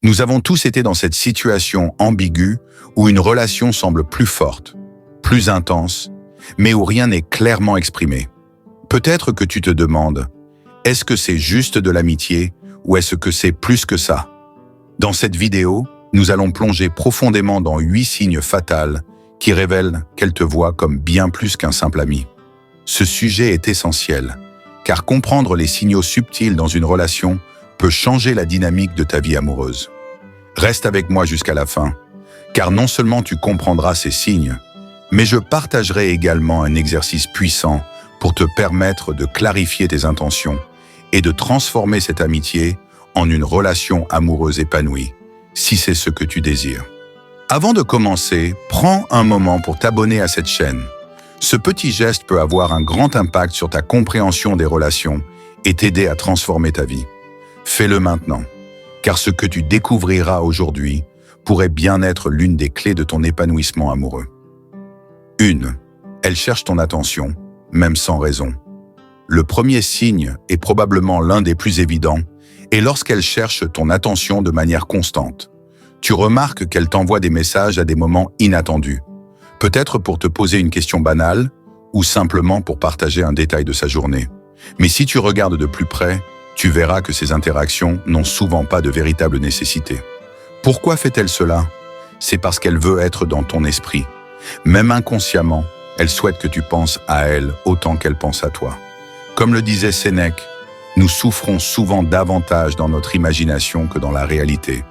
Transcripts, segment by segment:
Nous avons tous été dans cette situation ambiguë où une relation semble plus forte, plus intense, mais où rien n'est clairement exprimé. Peut-être que tu te demandes, est-ce que c'est juste de l'amitié ou est-ce que c'est plus que ça? Dans cette vidéo, nous allons plonger profondément dans 8 signes fatals qui révèlent qu'elle te voit comme bien plus qu'un simple ami. Ce sujet est essentiel, car comprendre les signaux subtils dans une relation peut changer la dynamique de ta vie amoureuse. Reste avec moi jusqu'à la fin, car non seulement tu comprendras ces signes, mais je partagerai également un exercice puissant pour te permettre de clarifier tes intentions et de transformer cette amitié en une relation amoureuse épanouie, si c'est ce que tu désires. Avant de commencer, prends un moment pour t'abonner à cette chaîne. Ce petit geste peut avoir un grand impact sur ta compréhension des relations et t'aider à transformer ta vie. Fais-le maintenant, car ce que tu découvriras aujourd'hui pourrait bien être l'une des clés de ton épanouissement amoureux. 1. Elle cherche ton attention, même sans raison. Le premier signe, est probablement l'un des plus évidents, est lorsqu'elle cherche ton attention de manière constante. Tu remarques qu'elle t'envoie des messages à des moments inattendus, peut-être pour te poser une question banale ou simplement pour partager un détail de sa journée. Mais si tu regardes de plus près, tu verras que ces interactions n'ont souvent pas de véritable nécessité. Pourquoi fait-elle cela? C'est parce qu'elle veut être dans ton esprit. Même inconsciemment, elle souhaite que tu penses à elle autant qu'elle pense à toi. Comme le disait Sénèque, nous souffrons souvent davantage dans notre imagination que dans la réalité.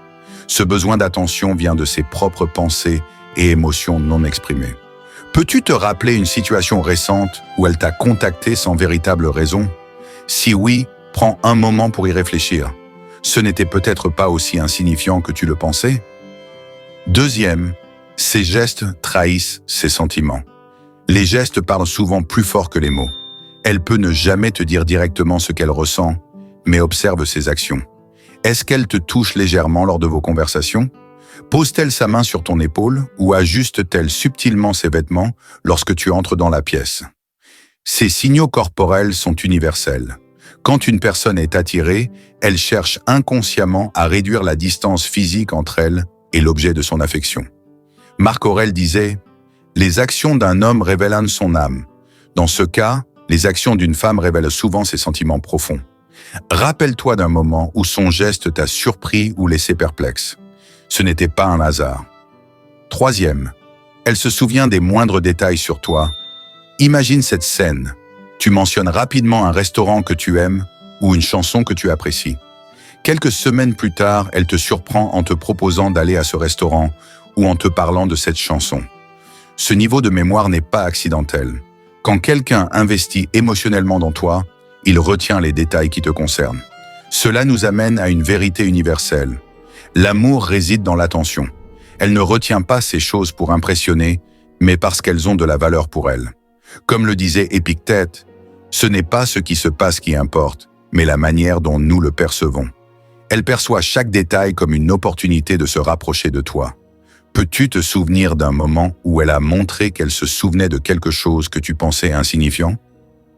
Ce besoin d'attention vient de ses propres pensées et émotions non exprimées. Peux-tu te rappeler une situation récente où elle t'a contacté sans véritable raison? Si oui, prends un moment pour y réfléchir. Ce n'était peut-être pas aussi insignifiant que tu le pensais. 2. Ces gestes trahissent ses sentiments. Les gestes parlent souvent plus fort que les mots. Elle peut ne jamais te dire directement ce qu'elle ressent, mais observe ses actions. Est-ce qu'elle te touche légèrement lors de vos conversations? Pose-t-elle sa main sur ton épaule ou ajuste-t-elle subtilement ses vêtements lorsque tu entres dans la pièce? Ces signaux corporels sont universels. Quand une personne est attirée, elle cherche inconsciemment à réduire la distance physique entre elle et l'objet de son affection. Marc Aurèle disait « Les actions d'un homme révèlent son âme. Dans ce cas, les actions d'une femme révèlent souvent ses sentiments profonds. Rappelle-toi d'un moment où son geste t'a surpris ou laissé perplexe. Ce n'était pas un hasard. 3. Elle se souvient des moindres détails sur toi. Imagine cette scène. Tu mentionnes rapidement un restaurant que tu aimes ou une chanson que tu apprécies. Quelques semaines plus tard, elle te surprend en te proposant d'aller à ce restaurant ou en te parlant de cette chanson. Ce niveau de mémoire n'est pas accidentel. Quand quelqu'un investit émotionnellement dans toi, il retient les détails qui te concernent. Cela nous amène à une vérité universelle. L'amour réside dans l'attention. Elle ne retient pas ces choses pour impressionner, mais parce qu'elles ont de la valeur pour elle. Comme le disait Épictète, ce n'est pas ce qui se passe qui importe, mais la manière dont nous le percevons. Elle perçoit chaque détail comme une opportunité de se rapprocher de toi. Peux-tu te souvenir d'un moment où elle a montré qu'elle se souvenait de quelque chose que tu pensais insignifiant?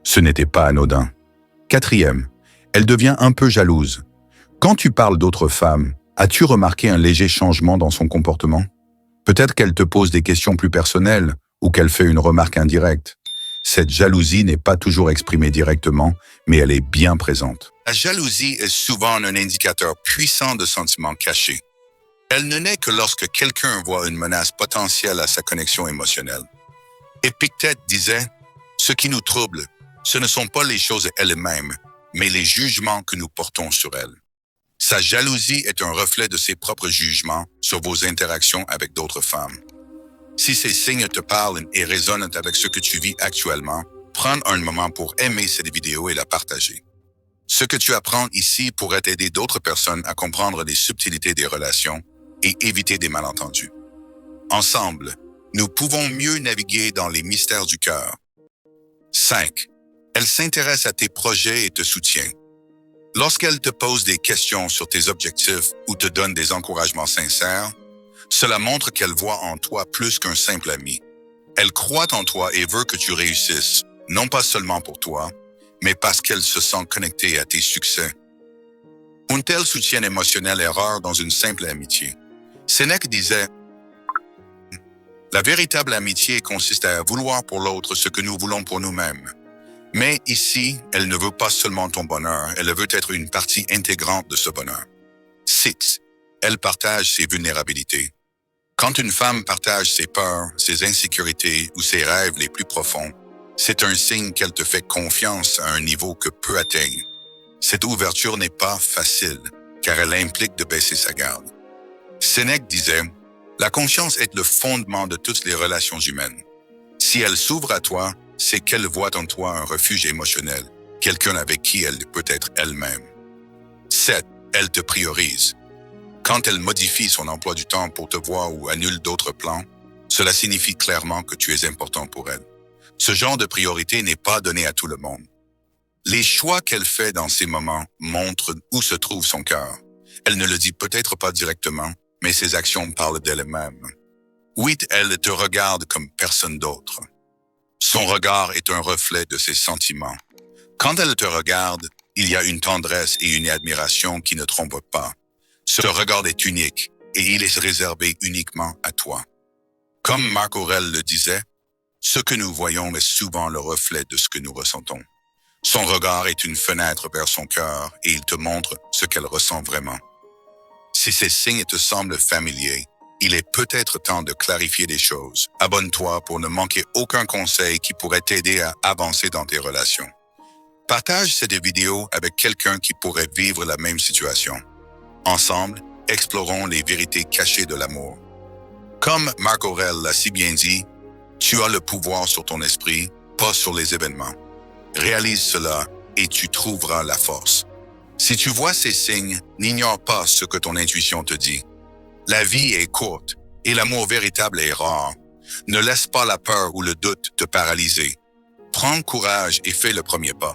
Ce n'était pas anodin. 4. Elle devient un peu jalouse. Quand tu parles d'autres femmes, as-tu remarqué un léger changement dans son comportement? Peut-être qu'elle te pose des questions plus personnelles ou qu'elle fait une remarque indirecte. Cette jalousie n'est pas toujours exprimée directement, mais elle est bien présente. La jalousie est souvent un indicateur puissant de sentiments cachés. Elle ne naît que lorsque quelqu'un voit une menace potentielle à sa connexion émotionnelle. Épictète disait « Ce qui nous trouble, ce ne sont pas les choses elles-mêmes, mais les jugements que nous portons sur elles. » Sa jalousie est un reflet de ses propres jugements sur vos interactions avec d'autres femmes. Si ces signes te parlent et résonnent avec ce que tu vis actuellement, prends un moment pour aimer cette vidéo et la partager. Ce que tu apprends ici pourrait aider d'autres personnes à comprendre les subtilités des relations et éviter des malentendus. Ensemble, nous pouvons mieux naviguer dans les mystères du cœur. 5. Elle s'intéresse à tes projets et te soutient. Lorsqu'elle te pose des questions sur tes objectifs ou te donne des encouragements sincères, cela montre qu'elle voit en toi plus qu'un simple ami. Elle croit en toi et veut que tu réussisses, non pas seulement pour toi, mais parce qu'elle se sent connectée à tes succès. Un tel soutien émotionnel est rare dans une simple amitié. Sénèque disait « La véritable amitié consiste à vouloir pour l'autre ce que nous voulons pour nous-mêmes. Mais ici, elle ne veut pas seulement ton bonheur, elle veut être une partie intégrante de ce bonheur. 6. Elle partage ses vulnérabilités. Quand une femme partage ses peurs, ses insécurités ou ses rêves les plus profonds, c'est un signe qu'elle te fait confiance à un niveau que peu atteignent. Cette ouverture n'est pas facile, car elle implique de baisser sa garde. Sénèque disait « La confiance est le fondement de toutes les relations humaines. Si elle s'ouvre à toi, c'est qu'elle voit en toi un refuge émotionnel, quelqu'un avec qui elle peut être elle-même. » 7. Elle te priorise. Quand elle modifie son emploi du temps pour te voir ou annule d'autres plans, cela signifie clairement que tu es important pour elle. Ce genre de priorité n'est pas donné à tout le monde. Les choix qu'elle fait dans ces moments montrent où se trouve son cœur. Elle ne le dit peut-être pas directement, mais ses actions parlent d'elle-même. 8. Elle te regarde comme personne d'autre. Son regard est un reflet de ses sentiments. Quand elle te regarde, il y a une tendresse et une admiration qui ne trompent pas. Ce regard est unique et il est réservé uniquement à toi. Comme Marc Aurèle le disait, ce que nous voyons est souvent le reflet de ce que nous ressentons. Son regard est une fenêtre vers son cœur et il te montre ce qu'elle ressent vraiment. Si ces signes te semblent familiers, il est peut-être temps de clarifier des choses. Abonne-toi pour ne manquer aucun conseil qui pourrait t'aider à avancer dans tes relations. Partage cette vidéo avec quelqu'un qui pourrait vivre la même situation. Ensemble, explorons les vérités cachées de l'amour. Comme Marc Aurèle l'a si bien dit, tu as le pouvoir sur ton esprit, pas sur les événements. Réalise cela et tu trouveras la force. Si tu vois ces signes, n'ignore pas ce que ton intuition te dit. La vie est courte et l'amour véritable est rare. Ne laisse pas la peur ou le doute te paralyser. Prends courage et fais le premier pas.